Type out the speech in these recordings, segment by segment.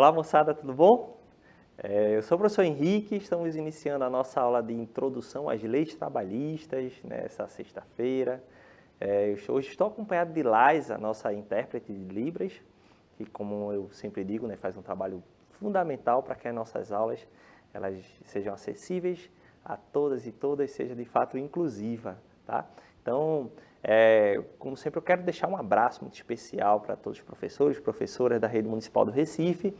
Olá, moçada, tudo bom? Eu sou o professor Henrique, estamos iniciando a nossa aula de introdução às leis trabalhistas nessa sexta-feira. Hoje estou acompanhado de Laisa, nossa intérprete de Libras, que, como eu sempre digo, faz um trabalho fundamental para que as nossas aulas elas sejam acessíveis a todas e todas, seja de fato inclusiva, tá? Então, como sempre, eu quero deixar um abraço muito especial para todos os professores e professoras da Rede Municipal do Recife,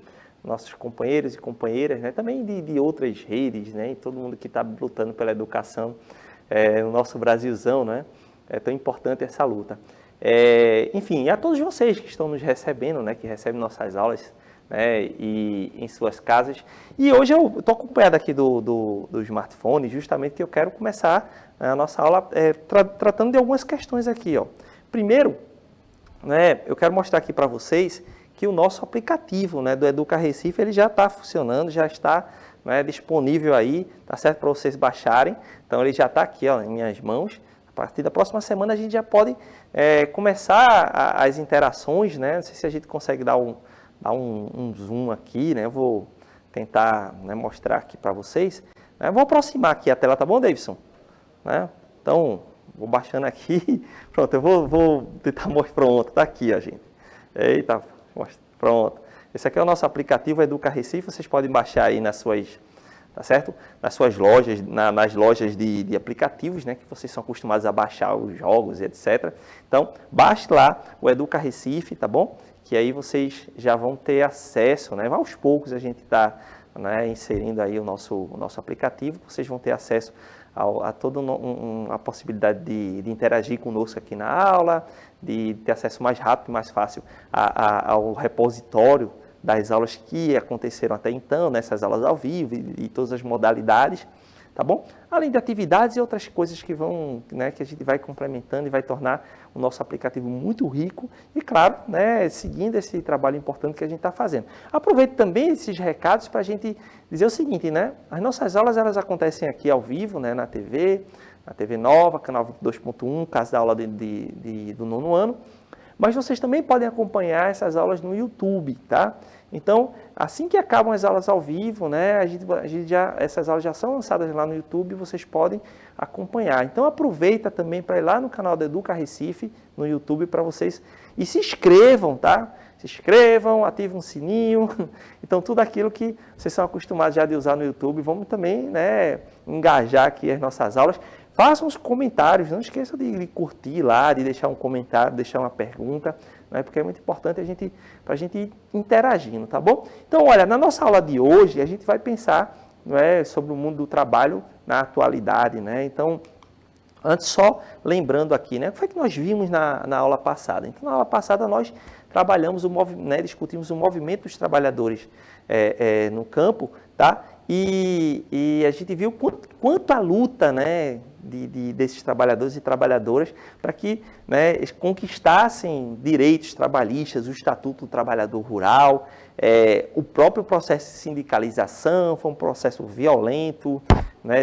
nossos companheiros e companheiras, também de outras redes, e todo mundo que está lutando pela educação no nosso Brasilzão, É tão importante essa luta. Enfim, e a todos vocês que estão nos recebendo, que recebem nossas aulas e em suas casas. E hoje eu estou acompanhado aqui do smartphone, justamente que eu quero começar a nossa aula tratando de algumas questões aqui. Primeiro, eu quero mostrar aqui para vocês que o nosso aplicativo do Educa Recife ele já está funcionando, já está disponível aí, tá certo, para vocês baixarem. Então ele já está aqui em minhas mãos. A partir da próxima semana a gente já pode começar as interações, Não sei se a gente consegue dar um zoom aqui, Eu vou tentar mostrar aqui para vocês. Eu vou aproximar aqui a tela, tá bom, Davidson? Então, vou baixando aqui. Pronto, eu vou tentar mostrar. Pronto, tá aqui, gente. Eita, pronto. Esse aqui é o nosso aplicativo Educa Recife. Vocês podem baixar aí nas suas, tá certo? Nas suas lojas, nas lojas de aplicativos, que vocês são acostumados a baixar os jogos e etc. Então, baixe lá o Educa Recife, tá bom? Que aí vocês já vão ter acesso, Aos poucos a gente está inserindo aí o nosso aplicativo, vocês vão ter acesso a toda a possibilidade de interagir conosco aqui na aula, de ter acesso mais rápido e mais fácil ao repositório das aulas que aconteceram até então, nessas aulas ao vivo e todas as modalidades, tá bom? Além de atividades e outras coisas que vão, que a gente vai complementando e vai tornar o nosso aplicativo muito rico e, claro, seguindo esse trabalho importante que a gente está fazendo. Aproveito também esses recados para a gente dizer o seguinte, As nossas aulas, elas acontecem aqui ao vivo, na TV Nova, canal 22.1, caso da aula do 9º ano, mas vocês também podem acompanhar essas aulas no YouTube, tá? Então, assim que acabam as aulas ao vivo, essas aulas já são lançadas lá no YouTube, vocês podem acompanhar. Então, aproveita também para ir lá no canal do Educa Recife, no YouTube, para vocês, e se inscrevam, tá? Se inscrevam, ativem um sininho, então tudo aquilo que vocês são acostumados já de usar no YouTube, vamos também, engajar aqui as nossas aulas. Façam os comentários, não esqueçam de curtir lá, de deixar um comentário, deixar uma pergunta, porque é muito importante para a gente ir interagindo, tá bom? Então, olha, na nossa aula de hoje, a gente vai pensar sobre o mundo do trabalho na atualidade, Então, antes só lembrando aqui, o que foi que nós vimos na aula passada? Então, na aula passada nós trabalhamos, discutimos o movimento dos trabalhadores no campo, tá? E a gente viu quanto a luta, desses trabalhadores e trabalhadoras para que eles conquistassem direitos trabalhistas, o Estatuto do Trabalhador Rural, o próprio processo de sindicalização, foi um processo violento,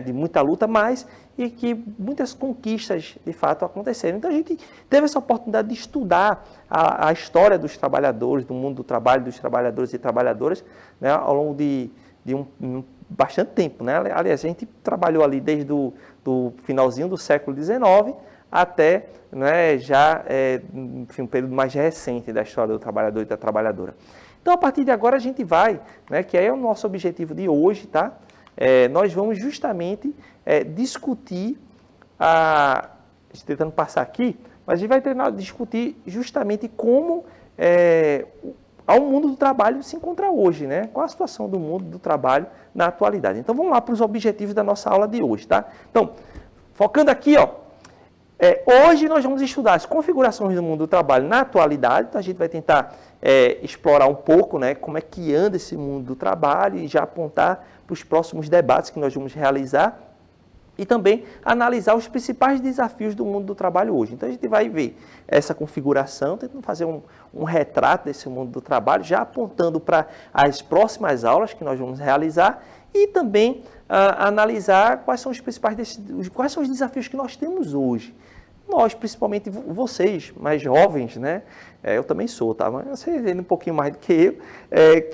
de muita luta, mas e que muitas conquistas, de fato, aconteceram. Então, a gente teve essa oportunidade de estudar a história dos trabalhadores, do mundo do trabalho, dos trabalhadores e trabalhadoras, ao longo de bastante tempo, Aliás, a gente trabalhou ali desde do finalzinho do século XIX até um período mais recente da história do trabalhador e da trabalhadora. Então, a partir de agora, a gente vai, que é o nosso objetivo de hoje, tá? Nós vamos justamente discutir, tentando passar aqui, mas a gente vai discutir justamente como ao mundo do trabalho se encontra hoje, Qual a situação do mundo do trabalho na atualidade. Então, vamos lá para os objetivos da nossa aula de hoje, tá? Então, focando aqui, hoje nós vamos estudar as configurações do mundo do trabalho na atualidade, então a gente vai tentar explorar um pouco, como é que anda esse mundo do trabalho e já apontar para os próximos debates que nós vamos realizar e também analisar os principais desafios do mundo do trabalho hoje. Então, a gente vai ver essa configuração, tentando fazer um retrato desse mundo do trabalho, já apontando para as próximas aulas que nós vamos realizar e também analisar quais são os principais quais são os desafios que nós temos hoje. nós, principalmente vocês, mais jovens, né? Eu também sou, tá? Mas vocês ainda um pouquinho mais do que eu,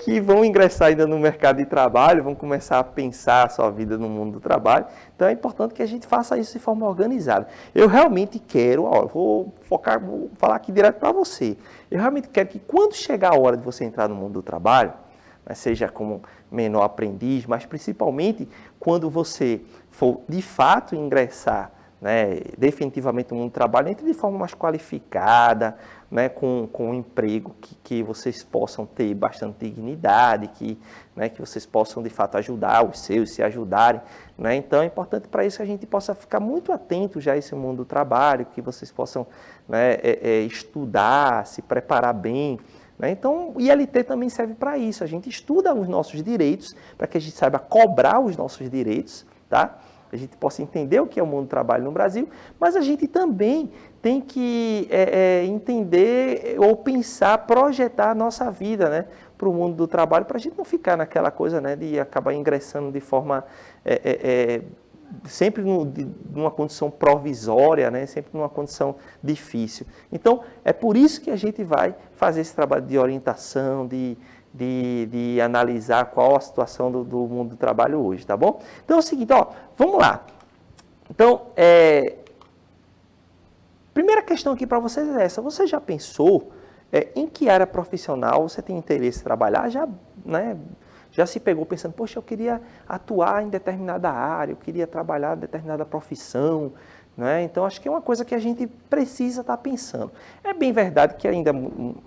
que vão ingressar ainda no mercado de trabalho, vão começar a pensar a sua vida no mundo do trabalho. Então é importante que a gente faça isso de forma organizada. Eu realmente quero, vou falar aqui direto para você. Eu realmente quero que quando chegar a hora de você entrar no mundo do trabalho, né, seja como menor aprendiz, mas principalmente quando você for de fato ingressar, né, definitivamente no mundo do trabalho, entre de forma mais qualificada, né, com um emprego que vocês possam ter bastante dignidade, né, que vocês possam de fato ajudar os seus, se ajudarem. Né? Então é importante para isso que a gente possa ficar muito atento já a esse mundo do trabalho, que vocês possam, né, estudar, se preparar bem. Né? Então, o ILT também serve para isso. A gente estuda os nossos direitos, para que a gente saiba cobrar os nossos direitos, tá? A gente possa entender o que é o mundo do trabalho no Brasil, mas a gente também tem que entender ou pensar, projetar a nossa vida, né, para o mundo do trabalho, para a gente não ficar naquela coisa, né, de acabar ingressando de forma sempre numa condição provisória, né? Sempre numa condição difícil. Então, é por isso que a gente vai fazer esse trabalho de orientação, de analisar qual a situação do mundo do trabalho hoje, tá bom? Então é o seguinte, vamos lá. Então, primeira questão aqui para vocês é essa. Você já pensou em que área profissional você tem interesse em trabalhar? Já se pegou pensando, poxa, eu queria atuar em determinada área, eu queria trabalhar em determinada profissão, né? Então, acho que é uma coisa que a gente precisa estar pensando. É bem verdade que ainda,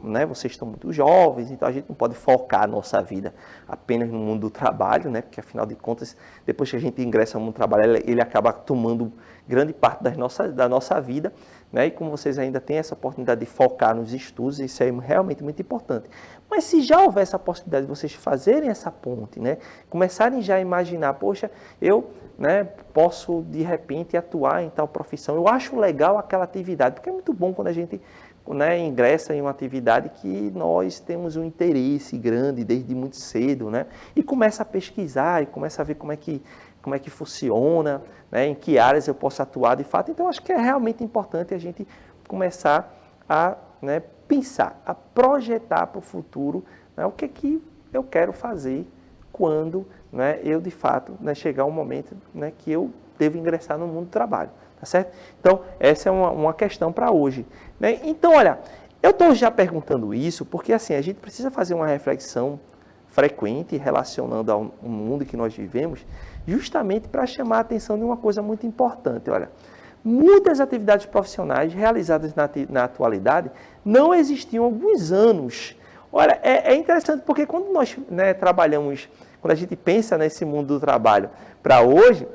né, vocês estão muito jovens, então a gente não pode focar a nossa vida apenas no mundo do trabalho, né? Porque, afinal de contas, depois que a gente ingressa no mundo do trabalho, ele acaba tomando grande parte da nossa vida. Né? E como vocês ainda têm essa oportunidade de focar nos estudos, isso é realmente muito importante. Mas se já houver essa possibilidade de vocês fazerem essa ponte, né? Começarem já a imaginar, poxa, eu, né, posso de repente atuar em tal profissão, eu acho legal aquela atividade, porque é muito bom quando a gente, né, ingressa em uma atividade que nós temos um interesse grande desde muito cedo, né? E começa a pesquisar e começa a ver como é que funciona, né, em que áreas eu posso atuar de fato. Então, acho que é realmente importante a gente começar a, né, pensar, a projetar para o futuro, né, o que eu quero fazer quando, né, eu, de fato, né, chegar um momento, né, que eu devo ingressar no mundo do trabalho. Tá certo? Então, essa é uma questão para hoje. Né? Então, olha, eu estou já perguntando isso porque, assim, a gente precisa fazer uma reflexão frequente relacionando ao mundo que nós vivemos, justamente para chamar a atenção de uma coisa muito importante. Olha, muitas atividades profissionais realizadas na atualidade não existiam há alguns anos. Olha, é interessante porque quando nós, né, trabalhamos, quando a gente pensa nesse mundo do trabalho para hoje,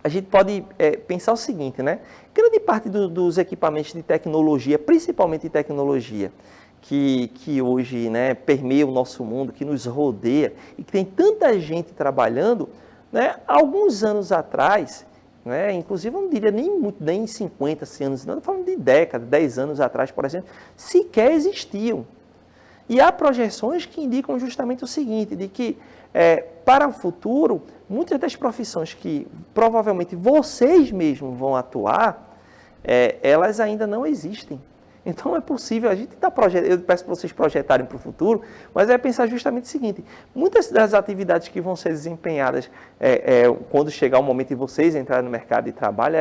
a gente pode pensar o seguinte, né? Grande parte dos equipamentos de tecnologia, principalmente de tecnologia, que hoje, né, permeia o nosso mundo, que nos rodeia e que tem tanta gente trabalhando, né, alguns anos atrás, né, inclusive eu não diria nem 50, 100 anos, não, estou falando de décadas, 10 anos atrás, por exemplo, sequer existiam. E há projeções que indicam justamente o seguinte, de que para o futuro, muitas das profissões que provavelmente vocês mesmos vão atuar, elas ainda não existem. Então é possível, a gente está projetando, eu peço para vocês projetarem para o futuro, mas é pensar justamente o seguinte, muitas das atividades que vão ser desempenhadas quando chegar o momento de vocês entrarem no mercado de trabalho,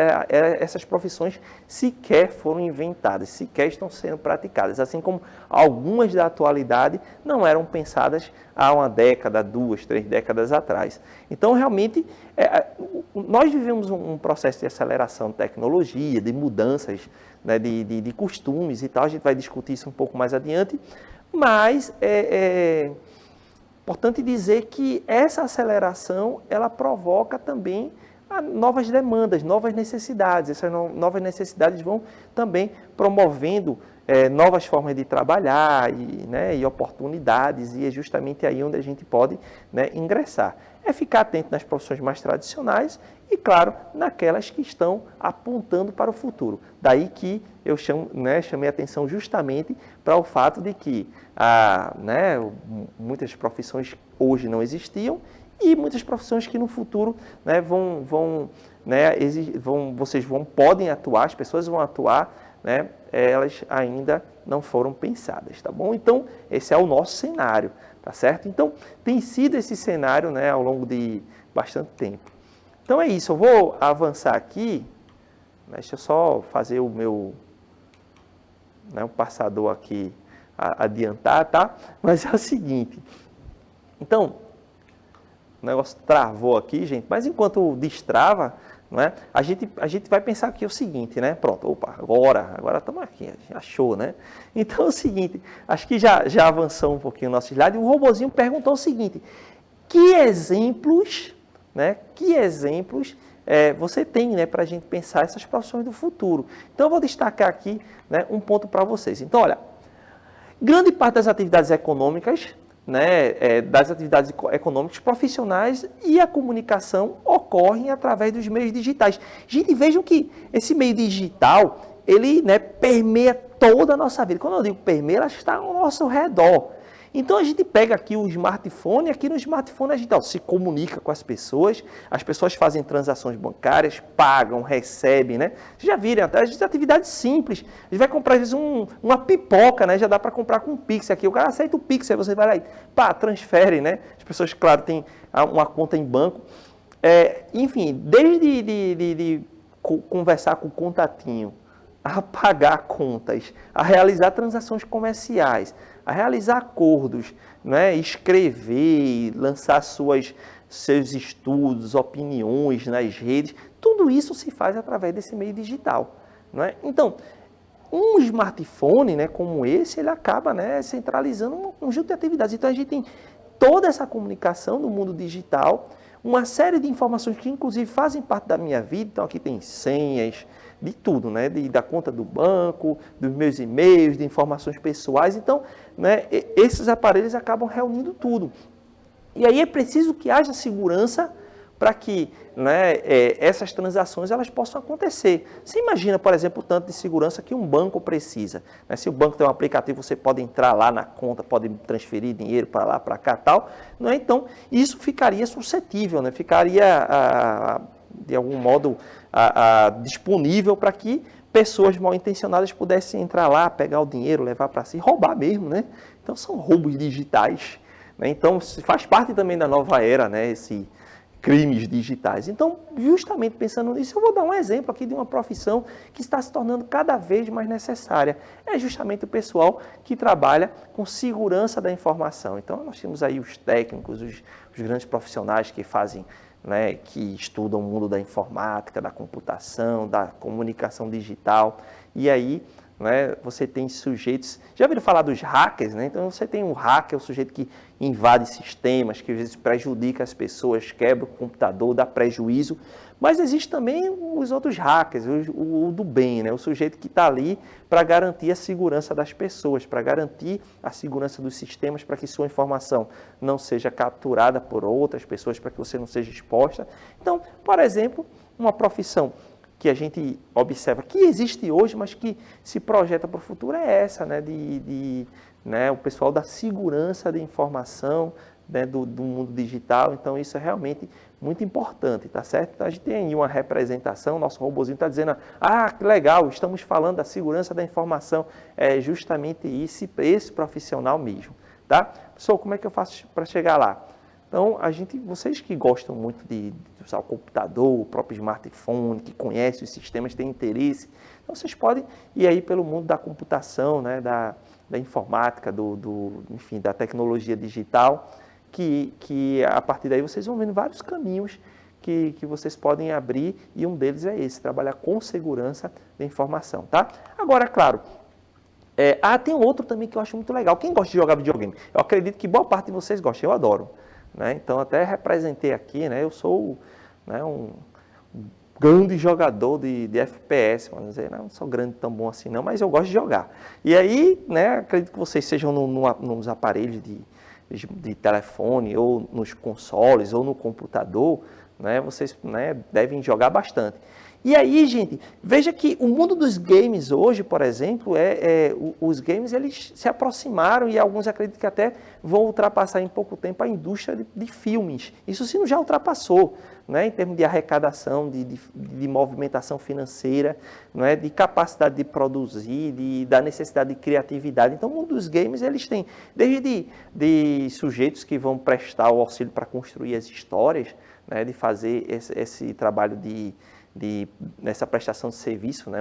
essas profissões sequer foram inventadas, sequer estão sendo praticadas, assim como algumas da atualidade não eram pensadas há uma década, 2, 3 décadas atrás. Então realmente, nós vivemos um processo de aceleração de tecnologia, de mudanças, né, de costumes e tal, a gente vai discutir isso um pouco mais adiante, mas é importante dizer que essa aceleração, ela provoca também novas demandas, novas necessidades, essas novas necessidades vão também promovendo novas formas de trabalhar e oportunidades, e é justamente aí onde a gente pode, né, ingressar. É ficar atento nas profissões mais tradicionais e, claro, naquelas que estão apontando para o futuro. Daí que eu chamei a atenção justamente para o fato de que muitas profissões hoje não existiam e muitas profissões que no futuro, né, podem atuar, as pessoas vão atuar, né, elas ainda não foram pensadas, tá bom? Então, esse é o nosso cenário, tá certo? Então, tem sido esse cenário, né, ao longo de bastante tempo. Então, é isso, eu vou avançar aqui, deixa eu só fazer o meu, né, o passador aqui adiantar, tá? Mas é o seguinte, então, o negócio travou aqui, gente, mas enquanto destrava, não é? A gente vai pensar aqui o seguinte, né? Pronto, opa, agora estamos aqui, achou, né? Então é o seguinte, acho que já avançou um pouquinho o nosso slide, e o robozinho perguntou o seguinte, que exemplos, né? Você tem, né, para a gente pensar essas profissões do futuro? Então eu vou destacar aqui, né, um ponto para vocês. Então, olha, grande parte das atividades econômicas, né, das atividades econômicas profissionais e a comunicação ocorrem através dos meios digitais. Gente, vejam que esse meio digital, ele, né, permeia toda a nossa vida. Quando eu digo permeia, ela está ao nosso redor. Então a gente pega aqui o smartphone, e aqui no smartphone a gente se comunica com as pessoas fazem transações bancárias, pagam, recebem, né? Vocês já viram, até as atividades simples. A gente vai comprar, às vezes, uma pipoca, né? Já dá para comprar com Pix aqui. O cara aceita o Pix, aí você vai lá e transfere, né? As pessoas, claro, têm uma conta em banco. Enfim, desde de conversar com o contatinho, a pagar contas, a realizar transações comerciais, a realizar acordos, né? Escrever, lançar seus estudos, opiniões nas redes, tudo isso se faz através desse meio digital, não é? Então, um smartphone, né, como esse, ele acaba, né, centralizando um conjunto de atividades. Então, a gente tem toda essa comunicação no mundo digital, uma série de informações que, inclusive, fazem parte da minha vida. Então, aqui tem senhas, de tudo, né? Da conta do banco, dos meus e-mails, de informações pessoais. Então, né, esses aparelhos acabam reunindo tudo. E aí é preciso que haja segurança para que, né, essas transações elas possam acontecer. Você imagina, por exemplo, o tanto de segurança que um banco precisa, né? Se o banco tem um aplicativo, você pode entrar lá na conta, pode transferir dinheiro para lá, para cá, tal. Né? Então, isso ficaria suscetível, né? Ficaria, de algum modo, disponível para que pessoas mal intencionadas pudessem entrar lá, pegar o dinheiro, levar para si, roubar mesmo, né? Então, são roubos digitais. Né? Então, faz parte também da nova era, né? Esse crimes digitais. Então, justamente pensando nisso, eu vou dar um exemplo aqui de uma profissão que está se tornando cada vez mais necessária. É justamente o pessoal que trabalha com segurança da informação. Então, nós temos aí os técnicos, os grandes profissionais que fazem, né, que estudam o mundo da informática, da computação, da comunicação digital. E aí, né, você tem sujeitos... Já ouviram falar dos hackers? Né? Então, você tem um hacker, o sujeito que invade sistemas, que às vezes prejudica as pessoas, quebra o computador, dá prejuízo. Mas existe também os outros hackers, o do bem, né? O sujeito que está ali para garantir a segurança das pessoas, para garantir a segurança dos sistemas, para que sua informação não seja capturada por outras pessoas, para que você não seja exposta. Então, por exemplo, uma profissão que a gente observa que existe hoje, mas que se projeta para o futuro é essa, né? Né, o pessoal da segurança da informação, né, do mundo digital. Então, isso é realmente muito importante, tá certo? Então, a gente tem aí uma representação, nosso robozinho está dizendo, que legal, estamos falando da segurança da informação. É justamente esse profissional mesmo, tá? Pessoal, como é que eu faço para chegar lá? Então, vocês que gostam muito de usar o computador, o próprio smartphone, que conhecem os sistemas, têm interesse, então vocês podem ir aí pelo mundo da computação, né, da informática, enfim, da tecnologia digital, que a partir daí vocês vão vendo vários caminhos que vocês podem abrir, e um deles é esse, trabalhar com segurança da informação, tá? Agora, claro, tem outro também que eu acho muito legal. Quem gosta de jogar videogame? Eu acredito que boa parte de vocês gostam, eu adoro. Né? Então, até representei aqui, né? Eu sou, né, um grande jogador de FPS, vamos dizer, não sou grande tão bom assim não, mas eu gosto de jogar. E aí, né, acredito que vocês sejam nos aparelhos de telefone, ou nos consoles, ou no computador, né, vocês, né, devem jogar bastante. E aí, gente, veja que o mundo dos games hoje, por exemplo, os games eles se aproximaram e alguns acreditam que até vão ultrapassar em pouco tempo a indústria de filmes. Isso sim já ultrapassou, né, em termos de arrecadação, de movimentação financeira, né, de capacidade de produzir, da necessidade de criatividade. Então, o mundo dos games eles têm desde de sujeitos que vão prestar o auxílio para construir as histórias, né, de fazer esse trabalho nessa prestação de serviço, né,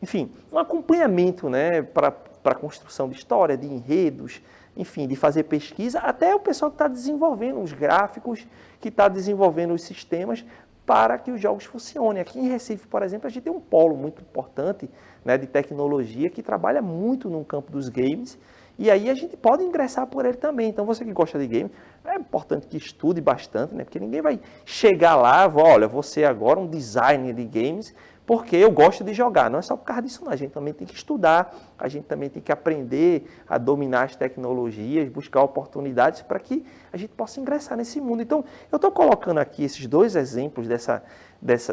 enfim, um acompanhamento, né, para a construção de história, de enredos, enfim, de fazer pesquisa, até o pessoal que está desenvolvendo os gráficos, que está desenvolvendo os sistemas para que os jogos funcionem. Aqui em Recife, por exemplo, a gente tem um polo muito importante, né, de tecnologia que trabalha muito no campo dos games, e aí a gente pode ingressar por ele também. Então, você que gosta de game, é importante que estude bastante, né? Porque ninguém vai chegar lá, olha, você agora um designer de games, porque eu gosto de jogar. Não é só por causa disso, não. A gente também tem que estudar, a gente também tem que aprender a dominar as tecnologias, buscar oportunidades para que a gente possa ingressar nesse mundo. Então, eu estou colocando aqui esses dois exemplos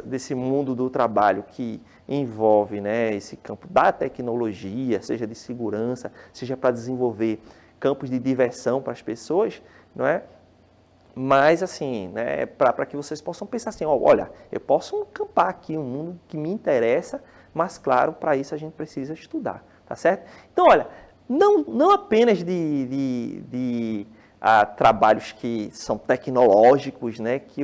desse mundo do trabalho que envolve, né, esse campo da tecnologia, seja de segurança, seja para desenvolver campos de diversão para as pessoas, não é? Mas, assim, né, para que vocês possam pensar assim, olha, eu posso acampar aqui um mundo que me interessa, mas, claro, para isso a gente precisa estudar, tá certo? Então, olha, não apenas de trabalhos que são tecnológicos, né, que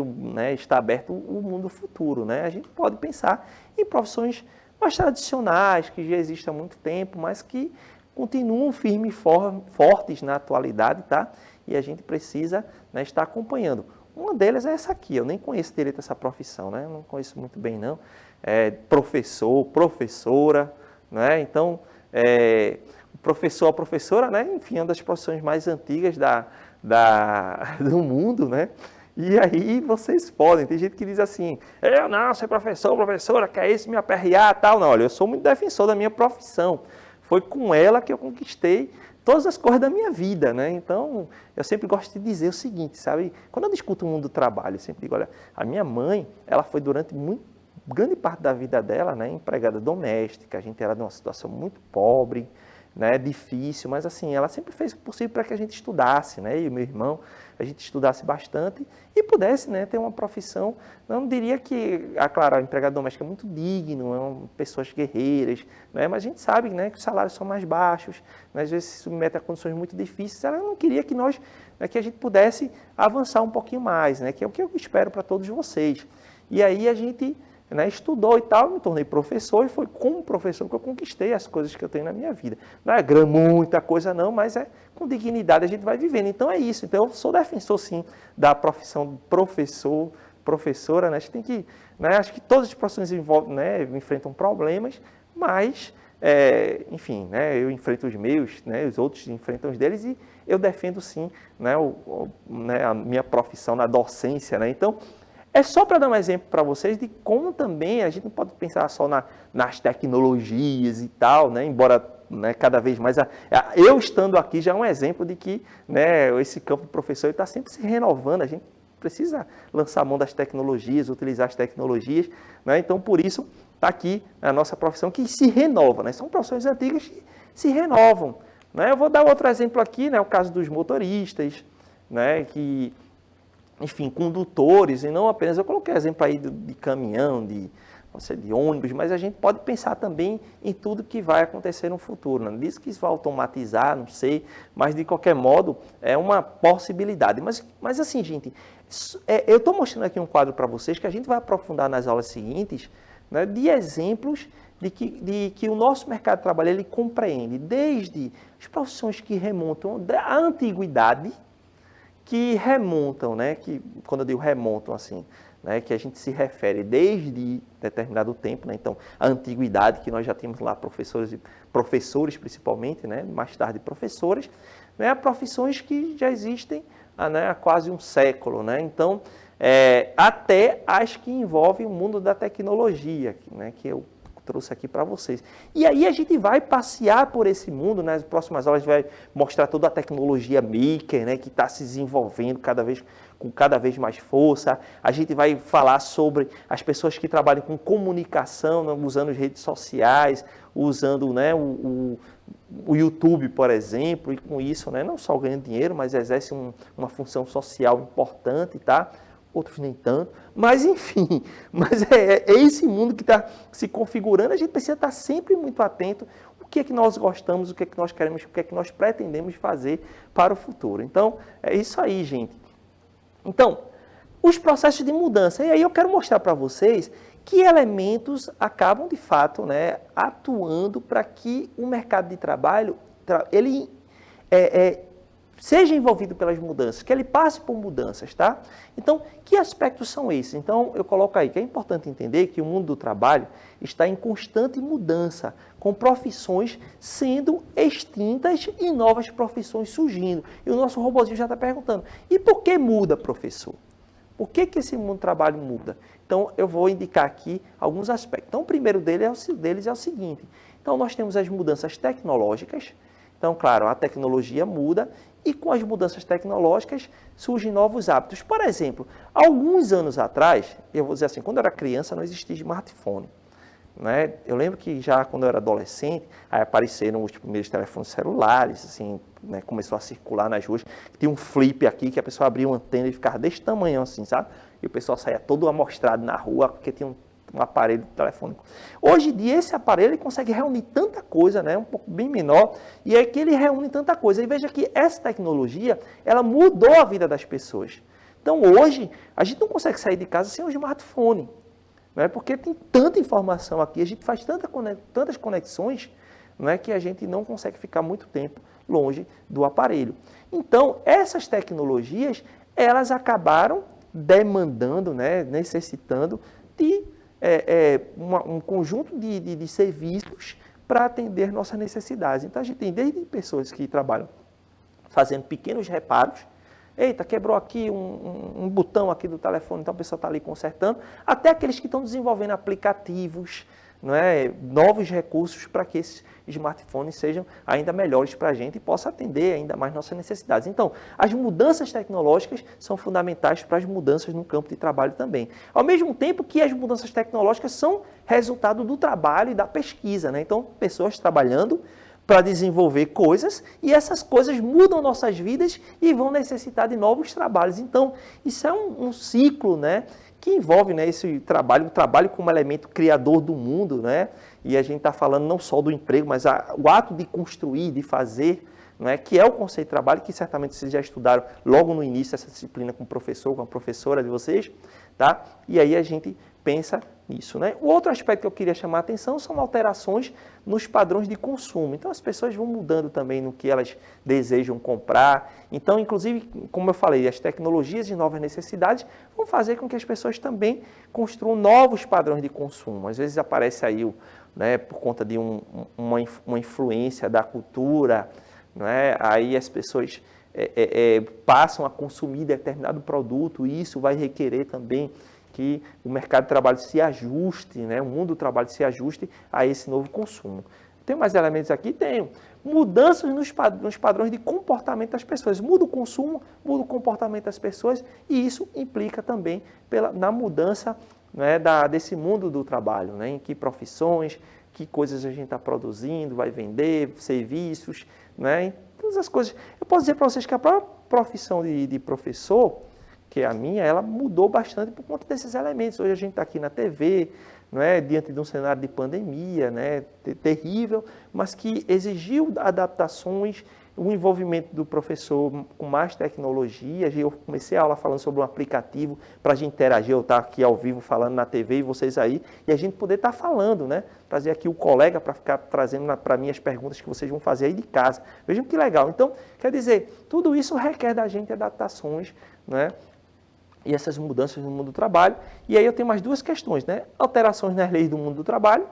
está aberto o mundo futuro, né? A gente pode pensar em profissões mais tradicionais, que já existem há muito tempo, mas que continuam firmes e fortes na atualidade, tá? E a gente precisa, né, estar acompanhando. Uma delas é essa aqui, eu nem conheço direito essa profissão, né? Eu não conheço muito bem, não. Professor, professora, né? Então, o professor, a professora, né? Enfim, é uma das profissões mais antigas do mundo, né? E aí vocês podem, tem gente que diz assim, eu não, sou professor, professora, quer isso, me aperrear, tal. Não, olha, eu sou muito defensor da minha profissão. Foi com ela que eu conquistei todas as coisas da minha vida, né? Então, eu sempre gosto de dizer o seguinte, sabe? Quando eu discuto o mundo do trabalho, eu sempre digo, olha, a minha mãe, ela foi durante grande parte da vida dela, né, empregada doméstica, a gente era de uma situação muito pobre, né, difícil, mas assim, ela sempre fez o possível para que a gente estudasse, né, e o meu irmão, a gente estudasse bastante e pudesse, né, ter uma profissão, não diria que, claro, a empregada doméstica é muito digno, são pessoas guerreiras, né, mas a gente sabe, né, que os salários são mais baixos, né, às vezes se submete a condições muito difíceis, ela não queria que nós, né, que a gente pudesse avançar um pouquinho mais, né, que é o que eu espero para todos vocês. E aí a gente, né, estudou e tal, me tornei professor e foi como professor que eu conquistei as coisas que eu tenho na minha vida. Não é muita coisa não, mas com dignidade a gente vai vivendo. Então é isso. Então eu sou defensor sim da profissão de professor, professora, né? A gente tem que, né, acho que todas as profissões né, enfrentam problemas, mas enfim, né, eu enfrento os meus, né, os outros enfrentam os deles e eu defendo sim, né, né, a minha profissão na docência, né? Então é só para dar um exemplo para vocês de como também a gente não pode pensar só nas tecnologias e tal, né? Embora, né, cada vez mais... eu estando aqui já é um exemplo de que, né, esse campo do professor está sempre se renovando, a gente precisa lançar a mão das tecnologias, utilizar as tecnologias, né? Então, por isso, está aqui a nossa profissão que se renova, né? São profissões antigas que se renovam, né? Eu vou dar outro exemplo aqui, né? O caso dos motoristas, né? Que... enfim, condutores, e não apenas, eu coloquei exemplo aí de caminhão, de ônibus, mas a gente pode pensar também em tudo que vai acontecer no futuro. Não diz que isso vai automatizar, não sei, mas de qualquer modo é uma possibilidade. Mas assim, gente, eu estou mostrando aqui um quadro para vocês que a gente vai aprofundar nas aulas seguintes, né, de exemplos de que o nosso mercado de trabalho ele compreende desde as profissões que remontam à antiguidade, que remontam, né, que quando eu digo remontam assim, né, que a gente se refere desde determinado tempo, né, então a antiguidade que nós já temos lá professores principalmente, né, mais tarde professoras, né, profissões que já existem há quase um século, né, então até as que envolvem o mundo da tecnologia, né, que eu trouxe aqui para vocês. E aí a gente vai passear por esse mundo, nas próximas aulas a gente vai mostrar toda a tecnologia maker, né, que está se desenvolvendo cada vez com cada vez mais força. A gente vai falar sobre as pessoas que trabalham com comunicação, né, usando as redes sociais, usando, né, o YouTube, por exemplo, e com isso, né, não só ganhando dinheiro, mas exerce uma função social importante, tá? Outros nem tanto, mas enfim, mas é esse mundo que está se configurando. A gente precisa estar sempre muito atento o que é que nós gostamos, o que é que nós queremos, o que é que nós pretendemos fazer para o futuro. Então, é isso aí, gente. Então, os processos de mudança. E aí eu quero mostrar para vocês que elementos acabam, de fato, né, atuando para que o mercado de trabalho ele seja envolvido pelas mudanças, que ele passe por mudanças, tá? Então, que aspectos são esses? Então, eu coloco aí que é importante entender que o mundo do trabalho está em constante mudança, com profissões sendo extintas e novas profissões surgindo. E o nosso robozinho já está perguntando, e por que muda, professor? Por que esse mundo do trabalho muda? Então, eu vou indicar aqui alguns aspectos. Então, o primeiro deles é o seguinte. Então, nós temos as mudanças tecnológicas. Então, claro, a tecnologia muda e com as mudanças tecnológicas surgem novos hábitos. Por exemplo, alguns anos atrás, eu vou dizer assim, quando eu era criança não existia smartphone. Né? Eu lembro que já quando eu era adolescente, aí apareceram os primeiros telefones celulares, assim, né? Começou a circular nas ruas. Tinha um flip aqui que a pessoa abria uma antena e ficava desse tamanho assim, sabe? E o pessoal saía todo amostrado na rua porque tinha um aparelho telefônico. Hoje em dia, esse aparelho ele consegue reunir tanta coisa, né? Um pouco bem menor, e é que ele reúne tanta coisa. E veja que essa tecnologia, ela mudou a vida das pessoas. Então, hoje, a gente não consegue sair de casa sem um smartphone, né? Porque tem tanta informação aqui, a gente faz tantas conexões, né? Que a gente não consegue ficar muito tempo longe do aparelho. Então, essas tecnologias, elas acabaram demandando, né? Necessitando de um conjunto de serviços para atender nossas necessidades. Então, a gente tem desde pessoas que trabalham fazendo pequenos reparos, eita, quebrou aqui um botão aqui do telefone, então a pessoa está ali consertando, até aqueles que estão desenvolvendo aplicativos, não é, novos recursos para que esses smartphones sejam ainda melhores para a gente e possa atender ainda mais nossas necessidades. Então, as mudanças tecnológicas são fundamentais para as mudanças no campo de trabalho também. Ao mesmo tempo que as mudanças tecnológicas são resultado do trabalho e da pesquisa, né? Então, pessoas trabalhando para desenvolver coisas e essas coisas mudam nossas vidas e vão necessitar de novos trabalhos. Então, isso é um ciclo, né? Que envolve, né, esse trabalho, o trabalho como elemento criador do mundo, né? E a gente está falando não só do emprego, mas o ato de construir, de fazer, né, que é o conceito de trabalho, que certamente vocês já estudaram logo no início dessa disciplina com o professor, com a professora de vocês, tá? E aí a gente pensa nisso, né? O outro aspecto que eu queria chamar a atenção são alterações nos padrões de consumo. Então, as pessoas vão mudando também no que elas desejam comprar. Então, inclusive, como eu falei, as tecnologias e novas necessidades vão fazer com que as pessoas também construam novos padrões de consumo. Às vezes aparece aí, né, por conta de uma influência da cultura, né? Aí as pessoas passam a consumir determinado produto e isso vai requerer também que o mercado de trabalho se ajuste, né? O mundo do trabalho se ajuste a esse novo consumo. Tem mais elementos aqui? Tenho. Mudanças nos padrões de comportamento das pessoas. Muda o consumo, muda o comportamento das pessoas e isso implica também na mudança, né, desse mundo do trabalho, né? Em que profissões, que coisas a gente está produzindo, vai vender, serviços, né? Todas as coisas. Eu posso dizer para vocês que a própria profissão de professor, que é a minha, ela mudou bastante por conta desses elementos. Hoje a gente está aqui na TV, não é, diante de um cenário de pandemia, né, terrível, mas que exigiu adaptações, o envolvimento do professor com mais tecnologias. Eu comecei a aula falando sobre um aplicativo para a gente interagir, eu estar aqui ao vivo falando na TV e vocês aí, e a gente poder estar falando, né, trazer aqui o colega para ficar trazendo para mim as perguntas que vocês vão fazer aí de casa. Vejam que legal. Então, quer dizer, tudo isso requer da gente adaptações, né, e essas mudanças no mundo do trabalho. E aí eu tenho mais duas questões, né? Alterações nas leis do mundo do trabalho,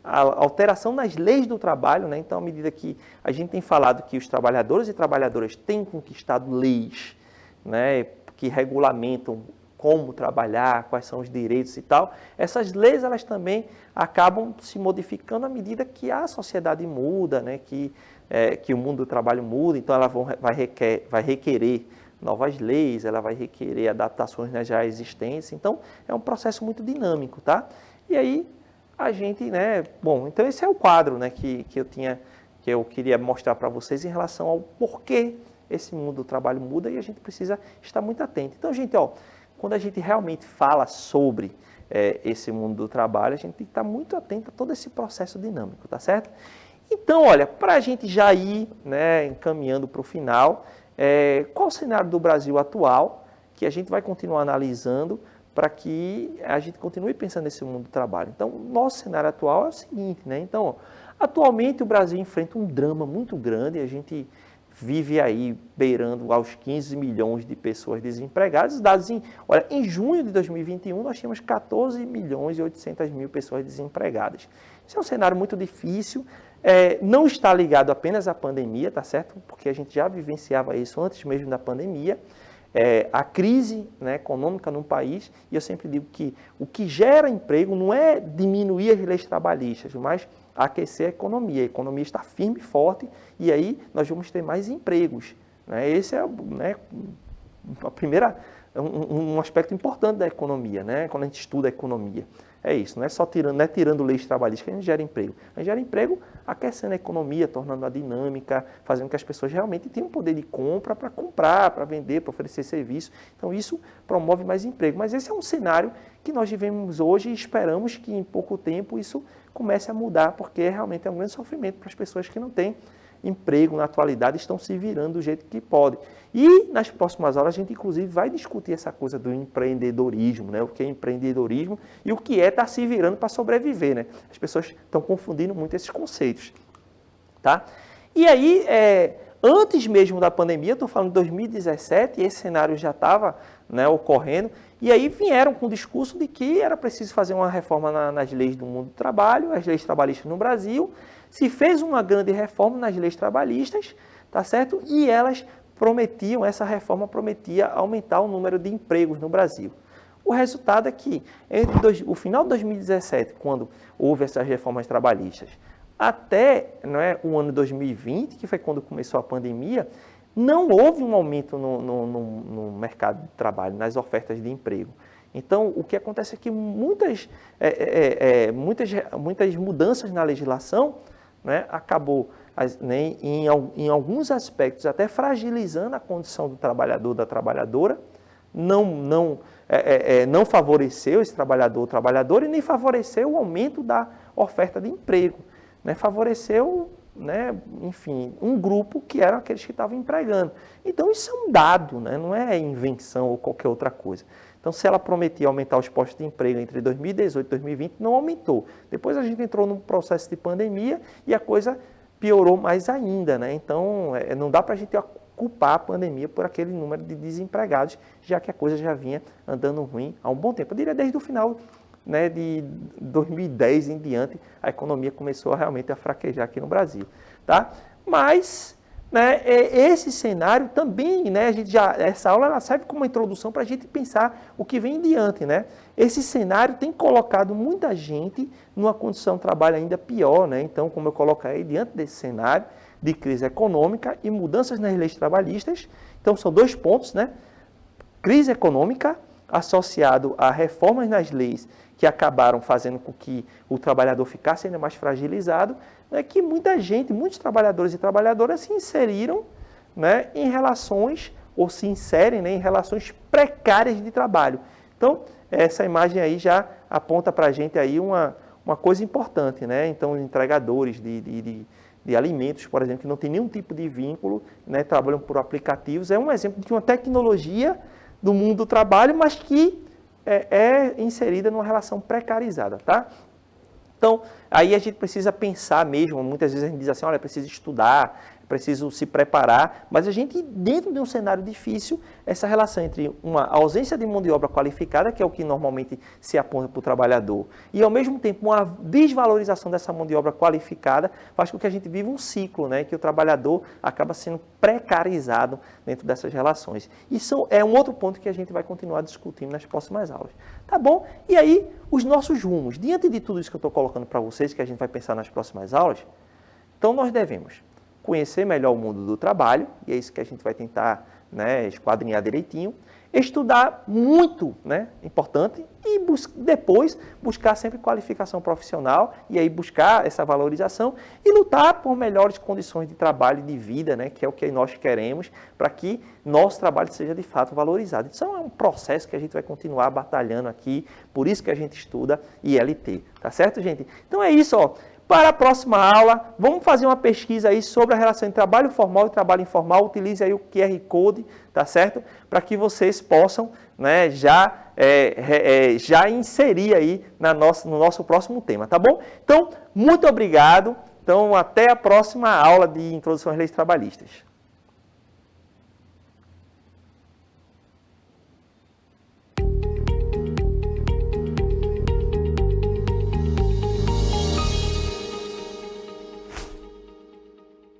a alteração nas leis do trabalho, né? Então, à medida que a gente tem falado que os trabalhadores e trabalhadoras têm conquistado leis, né, que regulamentam como trabalhar, quais são os direitos e tal, essas leis elas também acabam se modificando à medida que a sociedade muda, né, que o mundo do trabalho muda, então ela vai requerer novas leis, ela vai requerer adaptações nas já existentes, então é um processo muito dinâmico, tá? E aí a gente, né, bom, então esse é o quadro, né, que eu queria mostrar para vocês em relação ao porquê esse mundo do trabalho muda e a gente precisa estar muito atento. Então, gente, ó, quando a gente realmente fala sobre esse mundo do trabalho, a gente tem que estar muito atento a todo esse processo dinâmico, tá certo? Então, olha, para a gente já ir, né, encaminhando para o final, qual o cenário do Brasil atual que a gente vai continuar analisando para que a gente continue pensando nesse mundo do trabalho? Então, nosso cenário atual é o seguinte, né? Então, ó, atualmente o Brasil enfrenta um drama muito grande, a gente vive aí beirando aos 15 milhões de pessoas desempregadas. Dados olha, em junho de 2021, nós tínhamos 14 milhões e 800 mil pessoas desempregadas. Isso é um cenário muito difícil, não está ligado apenas à pandemia, tá certo? Porque a gente já vivenciava isso antes mesmo da pandemia. A crise, né, econômica no país, e eu sempre digo que o que gera emprego não é diminuir as leis trabalhistas, mas aquecer a economia. A economia está firme e forte e aí nós vamos ter mais empregos, né? Esse é, né, a primeira, um aspecto importante da economia, né? Quando a gente estuda a economia. É isso, não é só tirando leis trabalhistas que a gente gera emprego. A gente gera emprego aquecendo a economia, tornando-a dinâmica, fazendo que as pessoas realmente tenham poder de compra para comprar, para vender, para oferecer serviço. Então isso promove mais emprego. Mas esse é um cenário que nós vivemos hoje e esperamos que em pouco tempo isso comece a mudar, porque realmente é um grande sofrimento para as pessoas que não têm emprego na atualidade, estão se virando do jeito que podem. E nas próximas aulas a gente inclusive vai discutir essa coisa do empreendedorismo, né? O que é empreendedorismo e o que é estar se virando para sobreviver, né? As pessoas estão confundindo muito esses conceitos, tá? E aí, antes mesmo da pandemia, estou falando de 2017, esse cenário já estava, né, ocorrendo, e aí vieram com o discurso de que era preciso fazer uma reforma nas leis do mundo do trabalho, as leis trabalhistas no Brasil. Se fez uma grande reforma nas leis trabalhistas, tá certo? E elas prometiam, essa reforma prometia aumentar o número de empregos no Brasil. O resultado é que, entre o final de 2017, quando houve essas reformas trabalhistas, até, né, o ano 2020, que foi quando começou a pandemia, não houve um aumento no mercado de trabalho, nas ofertas de emprego. Então, o que acontece é que muitas mudanças na legislação, né, acabou, né, em alguns aspectos, até fragilizando a condição do trabalhador, da trabalhadora, não favoreceu esse trabalhador ou trabalhadora e nem favoreceu o aumento da oferta de emprego, né, favoreceu, né, enfim, um grupo que eram aqueles que estavam empregando. Então, isso é um dado, né, não é invenção ou qualquer outra coisa. Então, se ela prometia aumentar os postos de emprego entre 2018 e 2020, não aumentou. Depois a gente entrou num processo de pandemia e a coisa piorou mais ainda, né? Então, não dá para a gente culpar a pandemia por aquele número de desempregados, já que a coisa já vinha andando ruim há um bom tempo. Eu diria desde o final, né, de 2010 em diante, a economia começou realmente a fraquejar aqui no Brasil, tá? Mas, né, esse cenário também, né, essa aula ela serve como uma introdução para a gente pensar o que vem em diante, né? Esse cenário tem colocado muita gente numa condição de trabalho ainda pior, né? Então, como eu coloquei, diante desse cenário de crise econômica e mudanças nas leis trabalhistas, então são dois pontos, né? Crise econômica associado a reformas nas leis que acabaram fazendo com que o trabalhador ficasse ainda mais fragilizado, é que muita gente, muitos trabalhadores e trabalhadoras se inseriram, né, em relações, ou se inserem, né, em relações precárias de trabalho. Então, essa imagem aí já aponta para a gente aí uma coisa importante, né? Então, entregadores de alimentos, por exemplo, que não tem nenhum tipo de vínculo, né, trabalham por aplicativos, é um exemplo de uma tecnologia do mundo do trabalho, mas que é inserida numa relação precarizada, tá? Então, aí a gente precisa pensar mesmo, muitas vezes a gente diz assim, olha, precisa estudar, preciso se preparar, mas a gente, dentro de um cenário difícil, essa relação entre uma ausência de mão de obra qualificada, que é o que normalmente se aponta para o trabalhador, e ao mesmo tempo uma desvalorização dessa mão de obra qualificada, faz com que a gente viva um ciclo, né, que o trabalhador acaba sendo precarizado dentro dessas relações. Isso é um outro ponto que a gente vai continuar discutindo nas próximas aulas. Tá bom? E aí, os nossos rumos. Diante de tudo isso que eu estou colocando para vocês, que a gente vai pensar nas próximas aulas, então nós devemos conhecer melhor o mundo do trabalho, e é isso que a gente vai tentar, né, esquadrinhar direitinho, estudar muito, né, importante, e depois buscar sempre qualificação profissional e aí buscar essa valorização e lutar por melhores condições de trabalho e de vida, né, que é o que nós queremos para que nosso trabalho seja de fato valorizado. Então é um processo que a gente vai continuar batalhando aqui, por isso que a gente estuda ILT, tá certo, gente? Então é isso, ó. Para a próxima aula, vamos fazer uma pesquisa aí sobre a relação entre trabalho formal e trabalho informal. Utilize aí o QR Code, tá certo? Para que vocês possam, né, já inserir aí no nosso próximo tema, tá bom? Então, muito obrigado. Então, até a próxima aula de Introdução às Leis Trabalhistas.